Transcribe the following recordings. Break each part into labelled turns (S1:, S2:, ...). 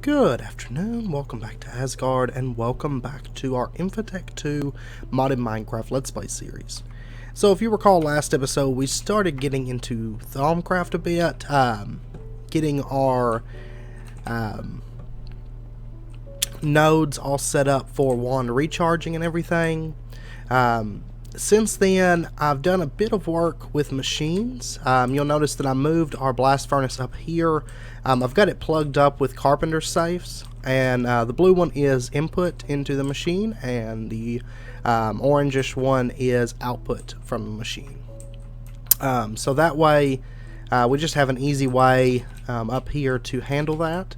S1: Good afternoon, welcome back to Asgard, and welcome back to our Infitech 2 modded Minecraft Let's Play series. So if you recall last episode, we started getting into Thaumcraft a bit, getting our nodes all set up for wand recharging and everything. Since then, I've done a bit of work with machines. You'll notice that I moved our blast furnace up here. I've got it plugged up with carpenter safes, and the blue one is input into the machine, and the orangish one is output from the machine. So that way, we just have an easy way up here to handle that.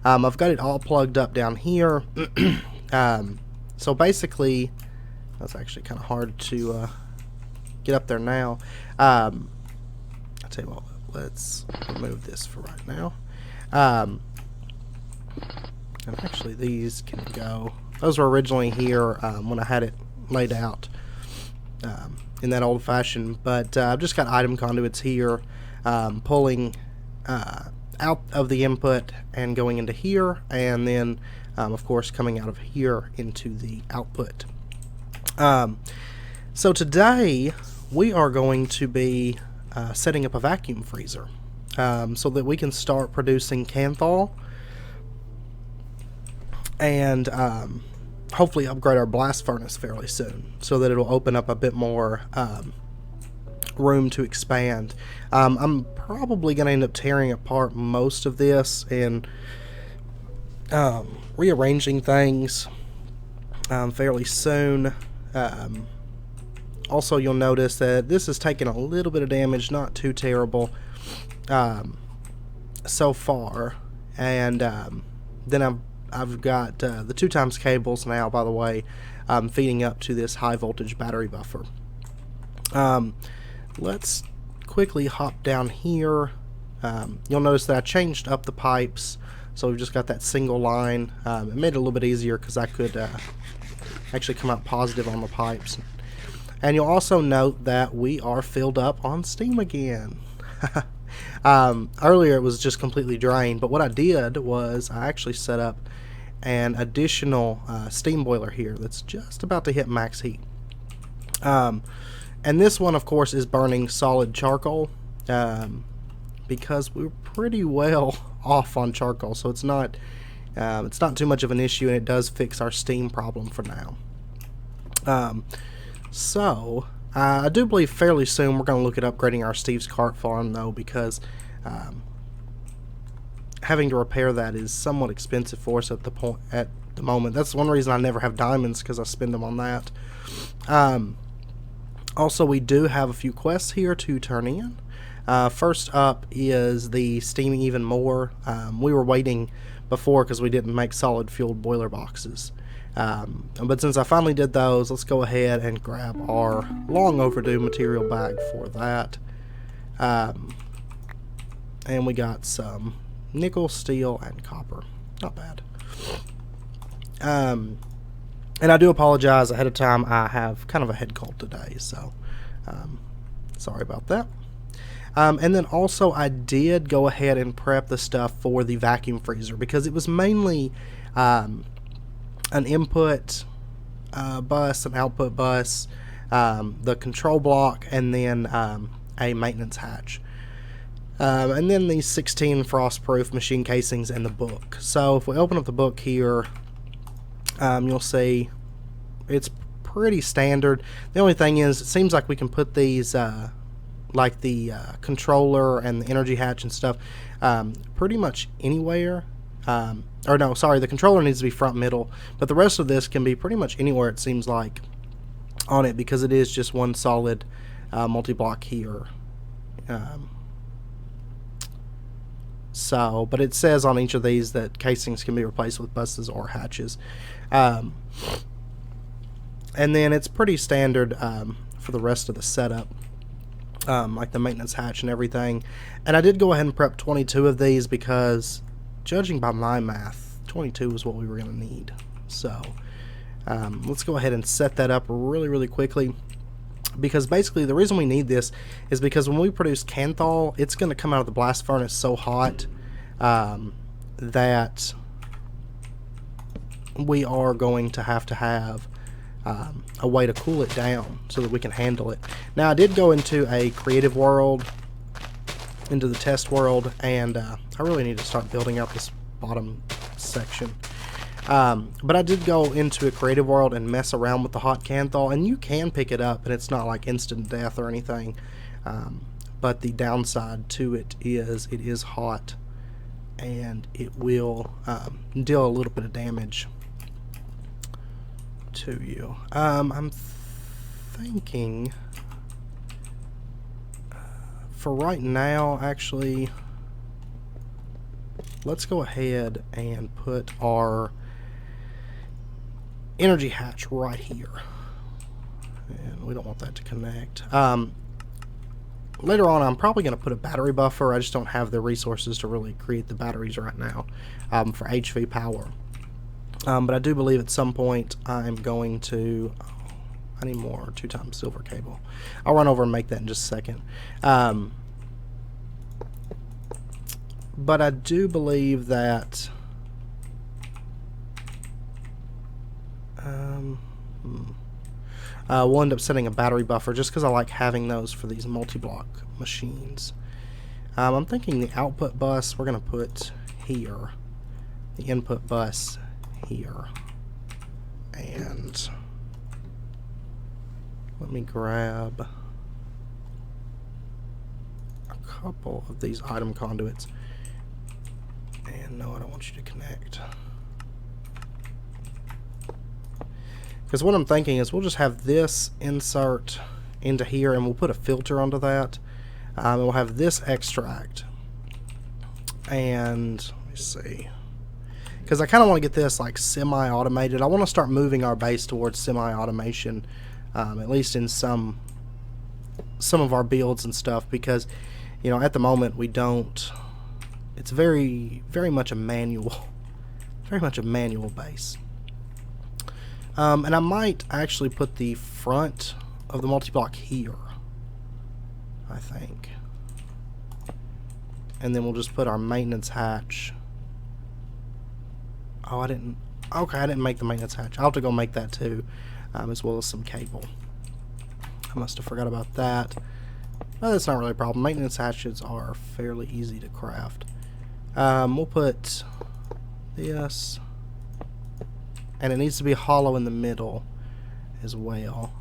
S1: I've got it all plugged up down here. So basically, that's actually kind of hard to get up there now. I'll tell you what, let's remove this for right now. And actually these can go. Those were originally here when I had it laid out in that old fashion, but I've just got item conduits here pulling out of the input and going into here, and then of course coming out of here into the output. So today we are going to be setting up a vacuum freezer so that we can start producing Kanthal and hopefully upgrade our blast furnace fairly soon so that it'll open up a bit more room to expand. I'm probably going to end up tearing apart most of this and rearranging things fairly soon. Also, you'll notice that this is taking a little bit of damage, not too terrible so far. And then I've got the 2x cables now, by the way, feeding up to this high voltage battery buffer. Let's quickly hop down here. You'll notice that I changed up the pipes, so we've just got that single line. It made it a little bit easier because I could actually come out positive on the pipes. And you'll also note that we are filled up on steam again. Earlier it was just completely drained, but what I did was I actually set up an additional steam boiler here that's just about to hit max heat. And this one, of course, is burning solid charcoal because we're pretty well off on charcoal, so it's not too much of an issue, and it does fix our steam problem for now. So I do believe fairly soon we're going to look at upgrading our Steve's cart farm, though, because having to repair that is somewhat expensive for us at the moment. That's one reason I never have diamonds, because I spend them on that. Also, we do have a few quests here to turn in. First up is the steam even more. We were waiting before because we didn't make solid fueled boiler boxes. But since I finally did those, let's go ahead and grab our long overdue material bag for that. And we got some nickel, steel, and copper. Not bad. And I do apologize ahead of time. I have kind of a head cold today, so sorry about that. And then also I did go ahead and prep the stuff for the vacuum freezer because it was mainly an input bus, an output bus, the control block, and then a maintenance hatch. And then these 16 frost-proof machine casings and the book. So if we open up the book here, you'll see it's pretty standard. The only thing is, it seems like we can put these like the controller and the energy hatch and stuff pretty much anywhere. Or no, sorry, the controller needs to be front middle, but the rest of this can be pretty much anywhere, it seems like, on it, because it is just one solid multi-block here. But it says on each of these that casings can be replaced with buses or hatches. And then it's pretty standard for the rest of the setup, like the maintenance hatch and everything. And I did go ahead and prep 22 of these because, judging by my math, 22 is what we were going to need. So let's go ahead and set that up really quickly, because basically the reason we need this is because when we produce Kanthal, it's going to come out of the blast furnace so hot that we are going to have a way to cool it down so that we can handle it. Now, I did go into a creative world, into the test world, and I really need to start building out this bottom section. But I did go into a creative world and mess around with the hot Kanthal, and you can pick it up, and it's not like instant death or anything. But the downside to it is hot, and it will deal a little bit of damage to you. I'm thinking for right now, actually, let's go ahead and put our energy hatch right here, and we don't want that to connect. Later on, I'm probably going to put a battery buffer. I just don't have the resources to really create the batteries right now for HV power. But I do believe at some point I'm going to... I need more 2x silver cable. I'll run over and make that in just a second. But I do believe that... we'll end up setting a battery buffer just because I like having those for these multi-block machines. I'm thinking the output bus we're going to put here, the input bus here, and let me grab a couple of these item conduits. And no, I don't want you to connect. Because what I'm thinking is we'll just have this insert into here, and we'll put a filter onto that. And we'll have this extract. And let me see. Because I kind of want to get this like semi-automated. I want to start moving our base towards semi-automation, at least in some of our builds and stuff. Because, you know, at the moment we don't. It's very much a manual, base. And I might actually put the front of the multi-block here, I think. And then we'll just put our maintenance hatch. Oh, I didn't make the maintenance hatch. I'll have to go make that too, as well as some cable. I must have forgot about that. Well, that's not really a problem. Maintenance hatches are fairly easy to craft. We'll put this, and it needs to be hollow in the middle as well.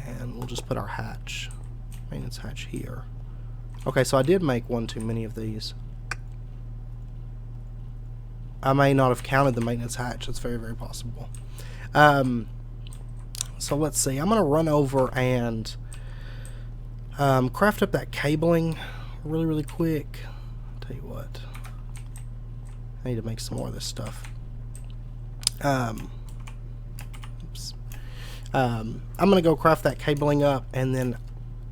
S1: And we'll just put our hatch, maintenance hatch here. Okay, so I did make one too many of these. I may not have counted the maintenance hatch. It's very possible. So let's see. I'm going to run over and craft up that cabling really quick. I'll tell you what. I need to make some more of this stuff. Oops. I'm going to go craft that cabling up, and then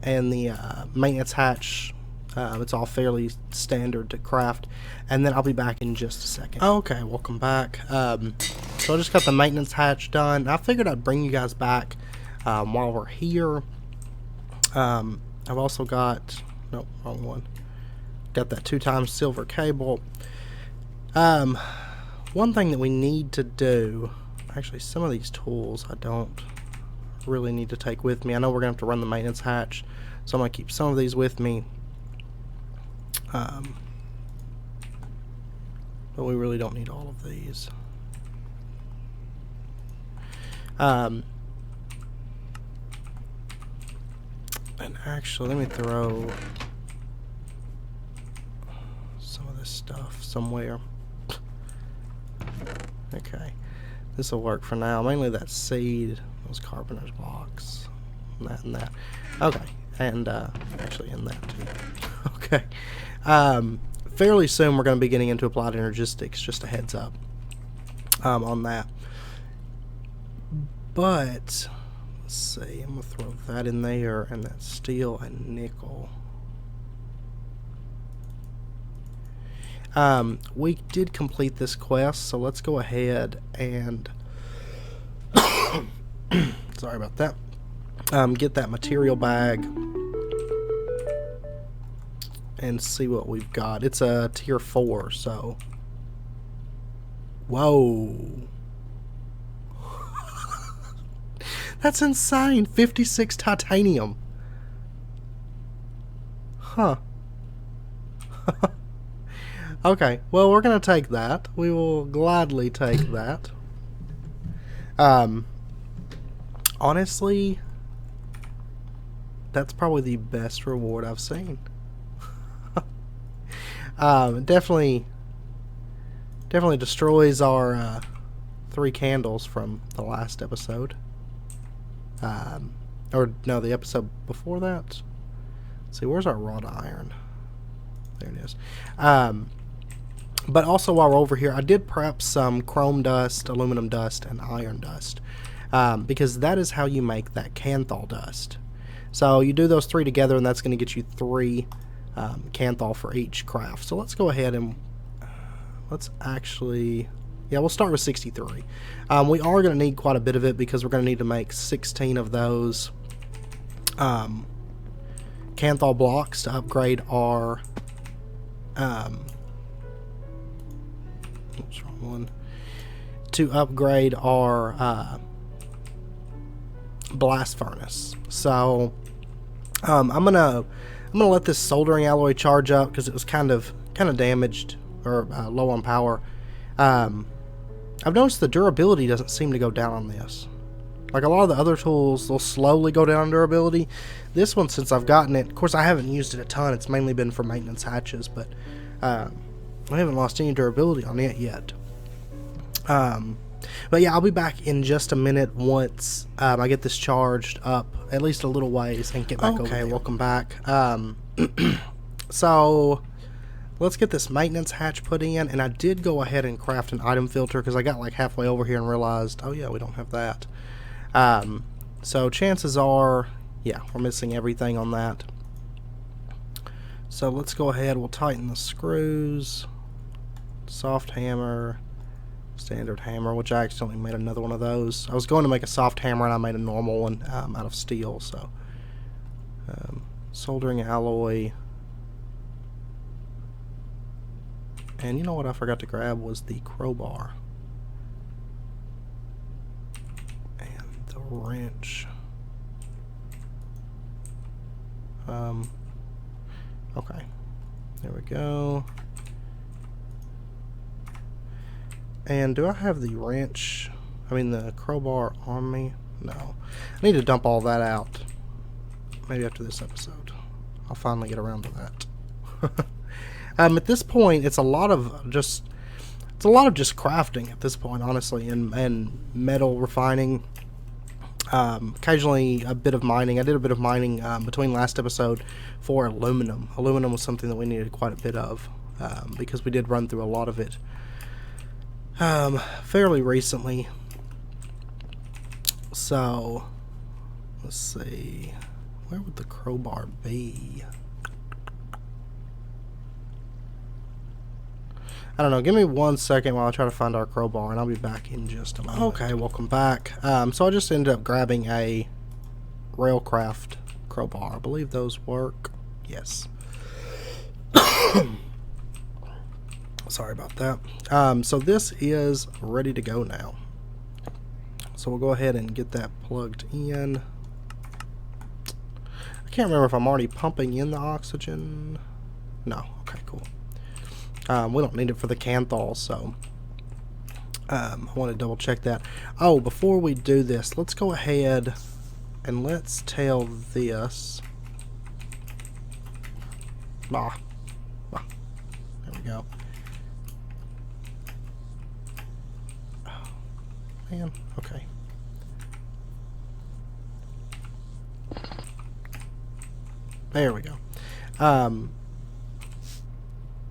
S1: the maintenance hatch. It's all fairly standard to craft, and then I'll be back in just a second. Okay, welcome back. So I just got the maintenance hatch done. I figured I'd bring you guys back while we're here. I've also got, nope, wrong one. Got that 2x silver cable. One thing that we need to do, actually some of these tools I don't really need to take with me. I know we're going to have to run the maintenance hatch, so I'm going to keep some of these with me. But we really don't need all of these. And actually, let me throw some of this stuff somewhere. Okay, this will work for now. Mainly that seed, those carpenter's blocks, and that. Okay, and actually in that too. Okay. Fairly soon we're going to be getting into applied energistics, just a heads up on that. But let's see, I'm going to throw that in there, and that steel and nickel. We did complete this quest, so let's go ahead and sorry about that. Get that material bag and see what we've got. It's a tier 4, so whoa, That's insane. 56 titanium. Huh. Okay, well, we're going to take that. We will gladly take that. Honestly, that's probably the best reward I've seen. Definitely destroys our 3 candles from the last episode. Or no, the episode before that. Let's see, where's our wrought iron? There it is. But also while we're over here, I did prep some chrome dust, aluminum dust, and iron dust. Because that is how you make that Kanthal dust. So you do those 3 together, and that's going to get you 3 Kanthal for each craft. So let's go ahead and let's actually... Yeah, we'll start with 63. We are going to need quite a bit of it because we're going to need to make 16 of those Kanthal blocks to upgrade our... oops, wrong one. To upgrade our blast furnace. So I'm gonna let this soldering alloy charge up because it was kind of damaged or low on power. I've noticed the durability doesn't seem to go down on this. Like a lot of the other tools, they'll slowly go down in durability. This one, since I've gotten it, of course I haven't used it a ton. It's mainly been for maintenance hatches, but I haven't lost any durability on it yet. But yeah, I'll be back in just a minute once I get this charged up at least a little ways and get back over there. Okay, welcome back. So let's get this maintenance hatch put in, and I did go ahead and craft an item filter because I got like halfway over here and realized, oh yeah, we don't have that. So chances are, yeah, we're missing everything on that. So let's go ahead, we'll tighten the screws, soft hammer, standard hammer, which I accidentally made another one of those. I was going to make a soft hammer and I made a normal one out of steel. So soldering alloy, and you know what I forgot to grab was the crowbar and the wrench. Okay, there we go. And do I have the wrench, the crowbar on me? No. I need to dump all that out. Maybe after this episode. I'll finally get around to that. At this point, it's a lot of just crafting at this point, honestly, and metal refining. Occasionally a bit of mining. I did a bit of mining between last episode for aluminum. Aluminum was something that we needed quite a bit of because we did run through a lot of it fairly recently. So let's see, where would the crowbar be? I don't know. Give me 1 second while I try to find our crowbar, and I'll be back in just a moment. Okay, welcome back. So I just ended up grabbing a Railcraft crowbar. I believe those work. Yes. Sorry about that. So this is ready to go now. So we'll go ahead and get that plugged in. I can't remember if I'm already pumping in the oxygen. No. Okay, cool. We don't need it for the Kanthal, so I want to double check that. Oh, before we do this, let's go ahead and let's tell this. There we go. Oh, man, okay. There we go.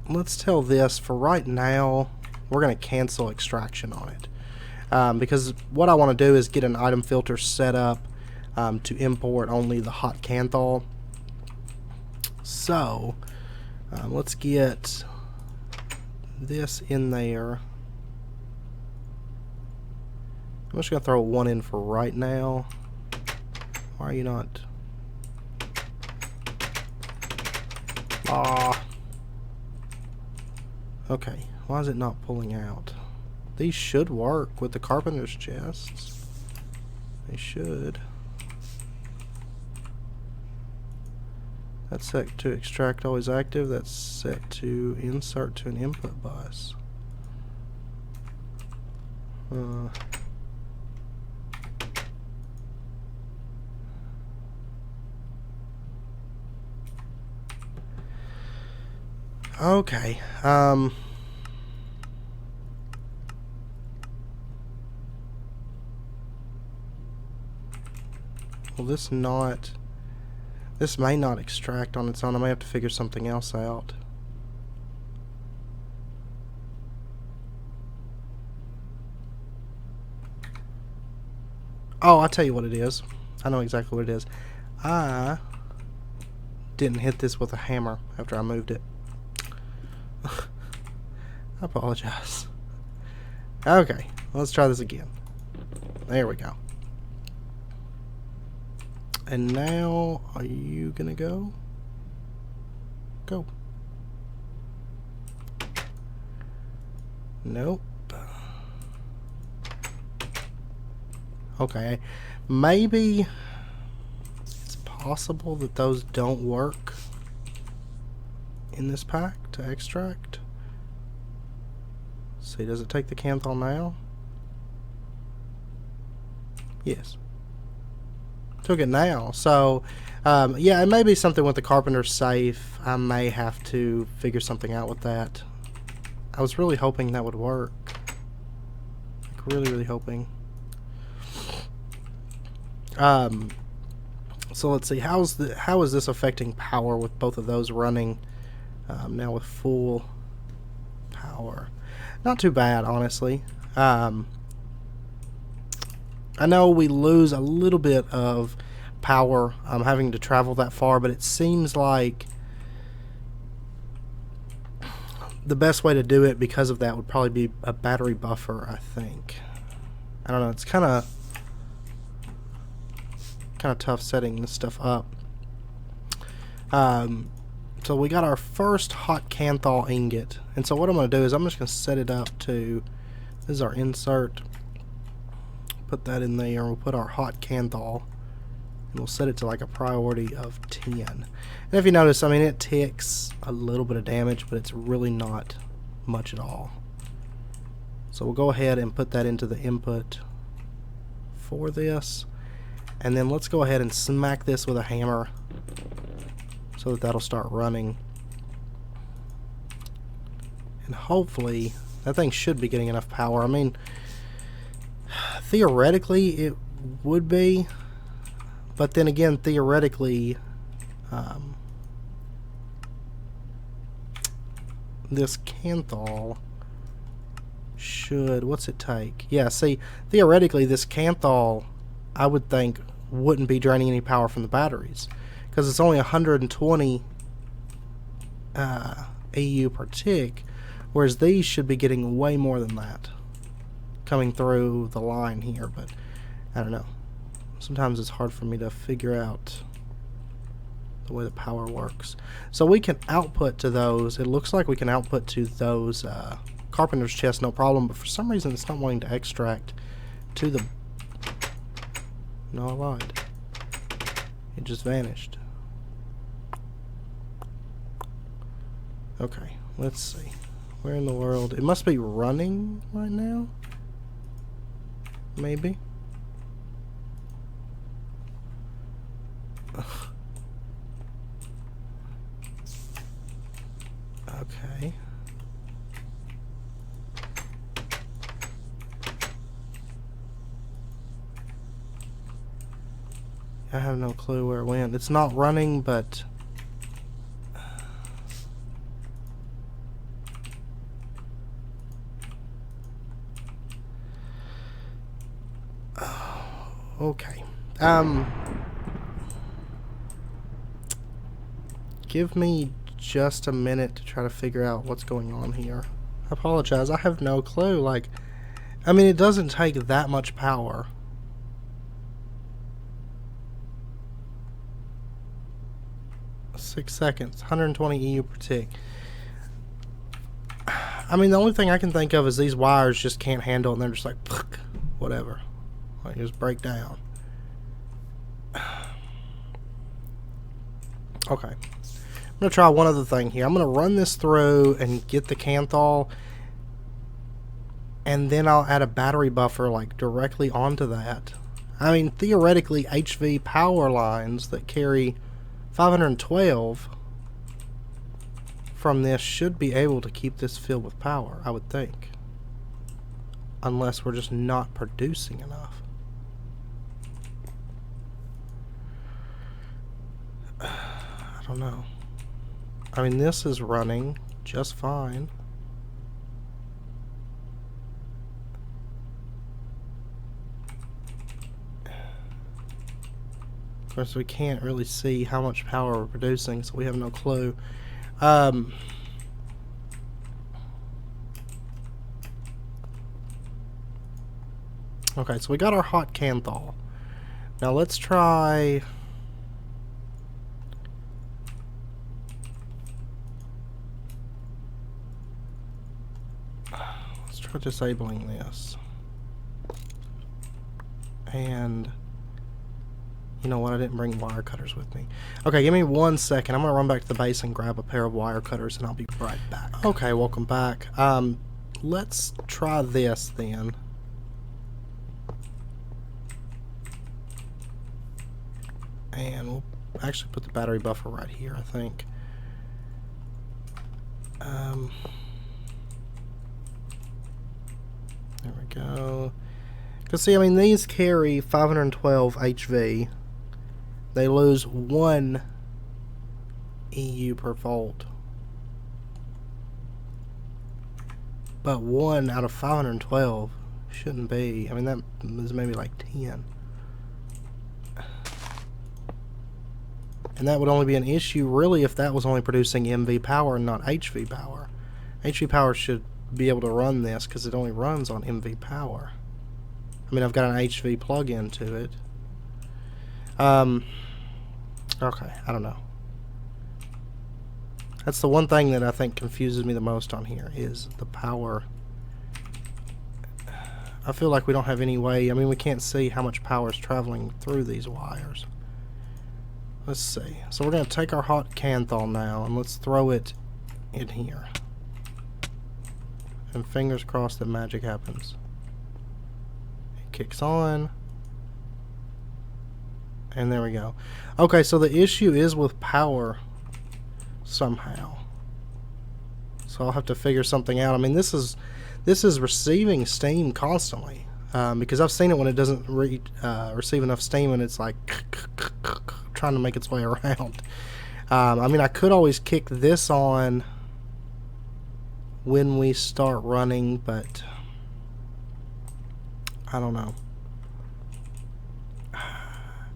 S1: Let's tell this for right now, we're going to cancel extraction on it. Because what I want to do is get an item filter set up to import only the hot Kanthal. So, let's get this in there. I'm just going to throw one in for right now. Why are you not? Okay, why is it not pulling out? These should work with the carpenter's chests. They should. That's set to extract always active. That's set to insert to an input bus. Okay. Will this not... This may not extract on its own. I may have to figure something else out. Oh, I'll tell you what it is. I know exactly what it is. I didn't hit this with a hammer after I moved it. I apologize. Okay, let's try this again. There we go. And now, are you gonna go? Go. Nope. Okay, maybe it's possible that those don't work in this pack to extract. See, does it take the Kanthal now? Yes. Took it now. So, yeah, it may be something with the carpenter's safe. I may have to figure something out with that. I was really hoping that would work. Like, really, really hoping. So let's see, how is this affecting power with both of those running now with full power? Not too bad, honestly. I know we lose a little bit of power having to travel that far, but it seems like the best way to do it because of that would probably be a battery buffer, I think. I don't know, it's kind of tough setting this stuff up. So we got our first hot Kanthal ingot, and so what I'm going to do is I'm just going to set it up to, this is our insert, put that in there, and we'll put our hot Kanthal, and we'll set it to like a priority of 10. And if you notice, I mean, it takes a little bit of damage, but it's really not much at all. So we'll go ahead and put that into the input for this. And then let's go ahead and smack this with a hammer so that that'll start running. And hopefully that thing should be getting enough power. I mean, theoretically it would be, but then again, theoretically this Kanthal should, what's it take? Yeah, see, theoretically this Kanthal, I would think, wouldn't be draining any power from the batteries because it's only 120 EU per tick, whereas these should be getting way more than that coming through the line here. But I don't know, sometimes it's hard for me to figure out the way the power works. So we can output to those, it looks like we can output to those carpenter's chest no problem, but for some reason it's not wanting to extract to the... No, I lied. It just vanished. Okay, let's see. Where in the world? It must be running right now? Maybe? Okay. I have no clue where it went. It's not running, but... okay. Give me just a minute to try to figure out what's going on here. I apologize. I have no clue. Like, I mean, it doesn't take that much power. Six seconds, 120 EU per tick. I mean, the only thing I can think of is these wires just can't handle it, and they're just like, whatever. Like, just break down. Okay. I'm going to try one other thing here. I'm going to run this through and get the Kanthal, and then I'll add a battery buffer like directly onto that. I mean, theoretically, HV power lines that carry 512 from this should be able to keep this filled with power, I would think. Unless we're just not producing enough. I don't know. I mean, this is running just fine. Of course, we can't really see how much power we're producing, so we have no clue. Okay, so we got our hot Kanthal. Now let's try... Let's try disabling this. And... You know what? I didn't bring wire cutters with me. Okay, give me 1 second. I'm going to run back to the base and grab a pair of wire cutters, and I'll be right back. Okay, welcome back. Let's try this then. And we'll actually put the battery buffer right here, I think. There we go. Because, see, I mean, these carry 512 HV. They lose 1 EU per volt. But 1 out of 512 shouldn't be. I mean, that is maybe like 10. And that would only be an issue, really, if that was only producing MV power and not HV power. HV power should be able to run this because it only runs on MV power. I mean, I've got an HV plug-in to it. Okay, I don't know. That's the one thing that I think confuses me the most on here is the power. I feel like we don't have any way. I mean, we can't see how much power is traveling through these wires. Let's see. So we're going to take our hot Kanthal now and let's throw it in here. And fingers crossed that magic happens. It kicks on. And there we go. Okay, so the issue is with power somehow. So I'll have to figure something out. I mean, this is receiving steam constantly. Because I've seen it when it doesn't receive enough steam and it's like trying to make its way around. I mean, I could always kick this on when we start running, but I don't know.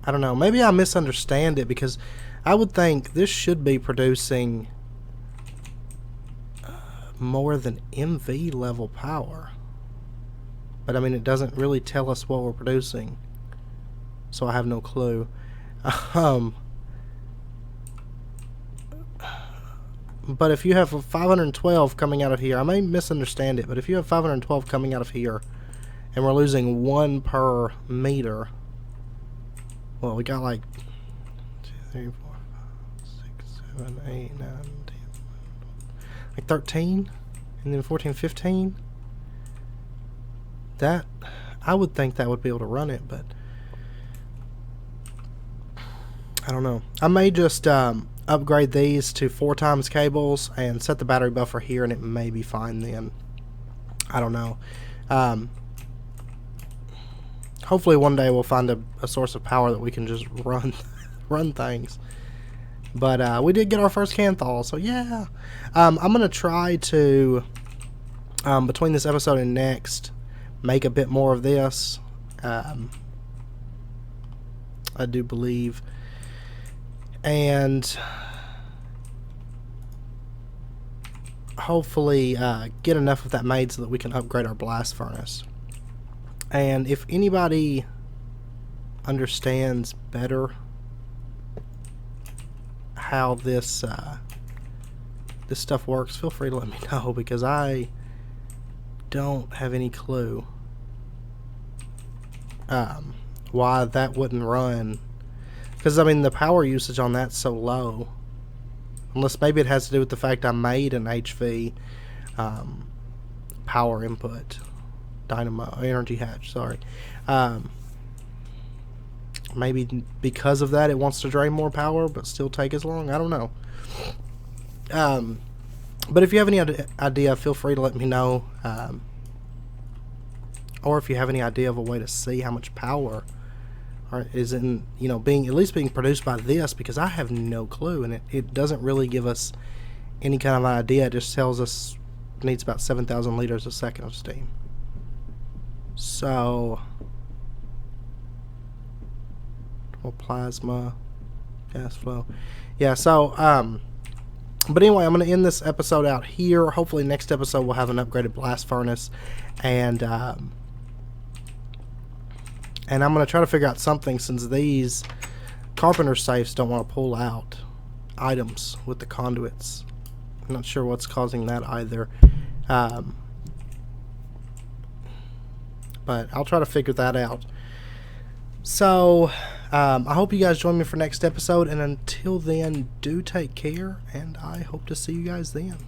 S1: I don't know. Maybe I misunderstand it because I would think this should be producing more than MV level power. But I mean, it doesn't really tell us what we're producing. So I have no clue. But if you have 512 coming out of here, I may misunderstand it, but if you have 512 coming out of here and we're losing 1 per meter, well, we got like 2, 3, 4, 5, 6, 7, 8, 9, 10, like 13, and then 14, 15. That, I would think that would be able to run it, but I don't know. I may just upgrade these to 4 times cables and set the battery buffer here, and it may be fine then. I don't know. Hopefully one day we'll find a source of power that we can just run things. But we did get our first Kanthal, so yeah. I'm going to try to, between this episode and next, make a bit more of this. I do believe. And hopefully get enough of that made so that we can upgrade our blast furnace. And if anybody understands better how this this stuff works, feel free to let me know, because I don't have any clue why that wouldn't run. Because I mean, the power usage on that's so low. Unless maybe it has to do with the fact I made an HV power input. Dynamo, energy hatch, sorry. Maybe because of that it wants to drain more power but still take as long. I don't know. But if you have any idea, feel free to let me know. Or if you have any idea of a way to see how much power is in, being at least being produced by this, because I have no clue, and it doesn't really give us any kind of idea. It just tells us it needs about 7,000 liters a second of steam. So, plasma, gas flow. Yeah, so, but anyway, I'm going to end this episode out here. Hopefully next episode we'll have an upgraded blast furnace, and I'm going to try to figure out something, since these carpenter safes don't want to pull out items with the conduits. I'm not sure what's causing that either. But I'll try to figure that out. So, I hope you guys join me for next episode, and until then, do take care, and I hope to see you guys then.